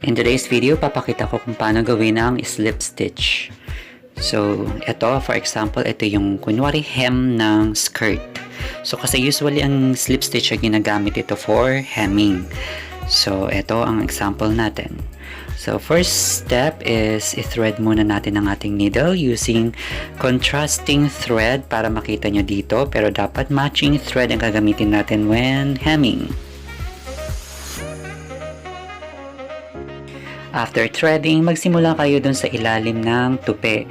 In today's video, papakita ko kung paano gawin ang slip stitch. So, ito, for example, ito yung kunwari hem ng skirt. So, kasi usually ang slip stitch ay ginagamit ito for hemming. So, ito ang example natin. So, first step is i-thread muna natin ang ating needle using contrasting thread para makita nyo dito. Pero dapat matching thread ang gagamitin natin when hemming. After threading, magsimula kayo dun sa ilalim ng tupi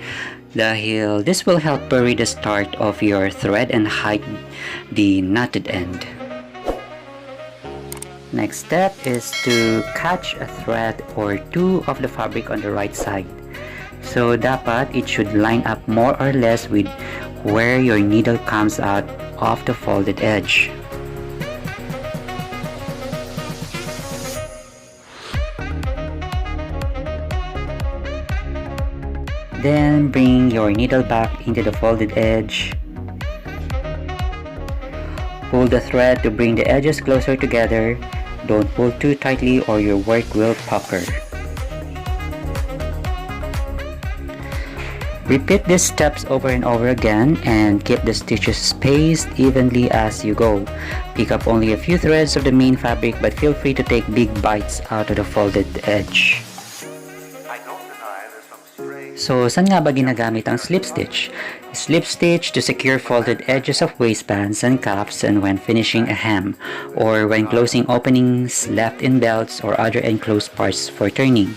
dahil this will help bury the start of your thread and hide the knotted end. Next step is to catch a thread or two of the fabric on the right side. So dapat it should line up more or less with where your needle comes out of the folded edge. Then bring your needle back into the folded edge. Pull the thread to bring the edges closer together. Don't pull too tightly or your work will pucker. Repeat these steps over and over again and keep the stitches spaced evenly as you go. Pick up only a few threads of the main fabric but feel free to take big bites out of the folded edge. So, saan nga ba ginagamit ang slip stitch? Slip stitch to secure folded edges of waistbands and cuffs and when finishing a hem, or when closing openings left in belts or other enclosed parts for turning.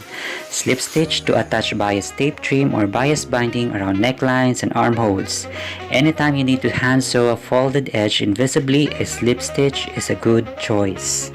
Slip stitch to attach bias tape trim or bias binding around necklines and armholes. Anytime you need to hand sew a folded edge invisibly, a slip stitch is a good choice.